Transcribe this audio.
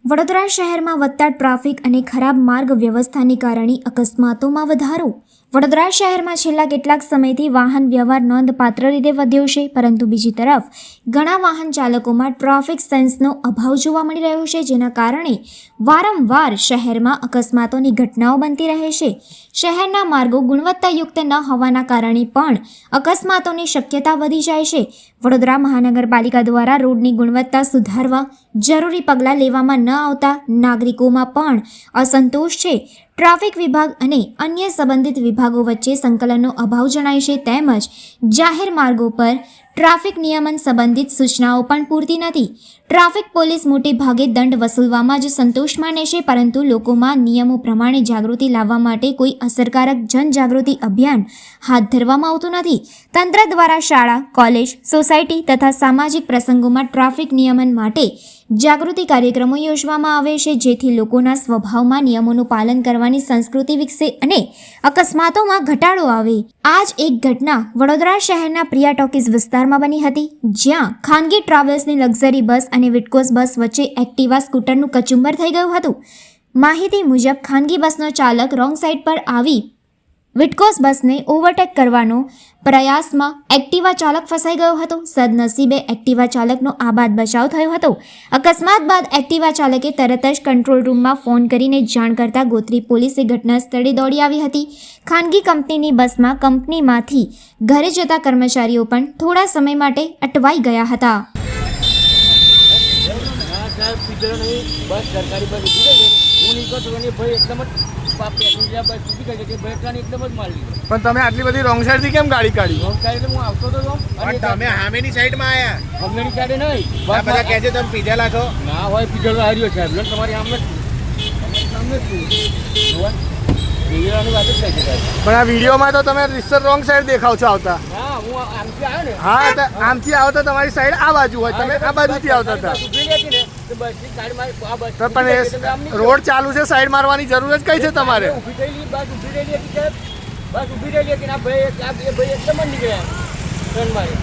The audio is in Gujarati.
વડોદરા શહેરમાં વધતા ટ્રાફિક અને ખરાબ માર્ગ વ્યવસ્થાને કારણે અકસ્માતોમાં વધારો. વડોદરા શહેરમાં છેલ્લા કેટલાક સમયથી વાહન વ્યવહાર નોંધપાત્ર રીતે વધ્યો છે, પરંતુ બીજી તરફ ઘણા વાહન ચાલકોમાં ટ્રાફિક સેન્સનો અભાવ જોવા મળી રહ્યો છે, જેના કારણે વારંવાર શહેરમાં અકસ્માતોની ઘટનાઓ બનતી રહે છે. શહેરના માર્ગો ગુણવત્તાયુક્ત ન હોવાના કારણે પણ અકસ્માતોની શક્યતા વધી જાય છે. વડોદરા મહાનગરપાલિકા દ્વારા રોડની ગુણવત્તા સુધારવા જરૂરી પગલાં લેવામાં ન આવતા નાગરિકોમાં પણ અસંતોષ છે. ટ્રાફિક વિભાગ અને અન્ય સંબંધિત વિભાગો વચ્ચે સંકલનનો અભાવ જણાય છે, તેમજ જાહેર માર્ગો પર ટ્રાફિક નિયમન સંબંધિત સૂચનાઓ પણ પૂરતી નથી. ટ્રાફિક પોલીસ મોટે ભાગે દંડ વસૂલવામાં જ સંતોષ માને છે, પરંતુ લોકોમાં નિયમો પ્રમાણે જાગૃતિ લાવવા માટે કોઈ અસરકારક જનજાગૃતિ અભિયાન હાથ ધરવામાં આવતું નથી. તંત્ર દ્વારા શાળા, કોલેજ, સોસાયટી તથા સામાજિક પ્રસંગોમાં ટ્રાફિક નિયમન માટે જાગૃતિ કાર્યક્રમો યોજવામાં આવે છે, જેથી લોકોના સ્વભાવમાં નિયમોનું પાલન કરવાની સંસ્કૃતિ વિકસે અને અકસ્માતોમાં ઘટાડો આવે. આ જ એક ઘટના વડોદરા શહેરના પ્રિયા ટોકીઝ વિસ્તારમાં બની હતી, જ્યાં ખાનગી ટ્રાવેલ્સની લક્ઝરી બસ અને વિટકોસ બસ વચ્ચે એક્ટિવા સ્કૂટરનું કચુંબર થઈ ગયું હતું. માહિતી મુજબ ખાનગી બસનો ચાલક રોંગ સાઈડ પર આવી વિટકોસ બસને ઓવરટેક કરવાનો પ્રયાસમાં એક્ટિવા ચાલક ફસાઈ ગયો હતો. સદનસીબે એક્ટિવા ચાલકનો આબાદ બચાવ થયો હતો. અકસ્માત બાદ એક્ટિવા ચાલકે તરત જ કંટ્રોલ રૂમમાં ફોન કરીને જાણ કરતા ગોત્રી પોલીસે ઘટના સ્થળે દોડી આવી હતી. ખાનગી કંપનીની બસમાં કંપનીમાંથી ઘરે જતા કર્મચારીઓ પણ થોડા સમય માટે અટવાઈ ગયા હતા. પણ તમે આટલી બધી રોંગ સાઈડ થી કેમ ગાડી કાઢી? રોંગ સાઈડ હું આવતો હતો અને તમે સામેની સાઈડ માં આયા. સામેની સાઈડે નહીં, આ બધા કહે છે તમે પીધેલા છો. ના હોય, પીધેલો હાર્યો સાહેબ, તમારી સામે સામે પીધેલાની વાત જ કહે છે. પણ આ વિડીયોમાં તો તમે રીસર રોંગ સાઈડ દેખાવ છો આવતા. હા, હું આમથી આવ્યો ને. હા, તો આમથી આવો તો તમારી સાઈડ આ બાજુ હોય, તમે આ બાજુથી આવતા હતા. ઉભી રહેતી ને તો બસની સાઈડ મારી આ બસ તો પણ એ રોડ ચાલુ છે, સાઈડ મારવાની જરૂર જ કઈ છે તમારે? ઊભી થયેલી બસ ઊભી રહેલી હતી સાહેબ, બસ ઊભી રહેલી હતી ને આ ભાઈ એકદમ જ નીકળ્યા ટર્ન મારી.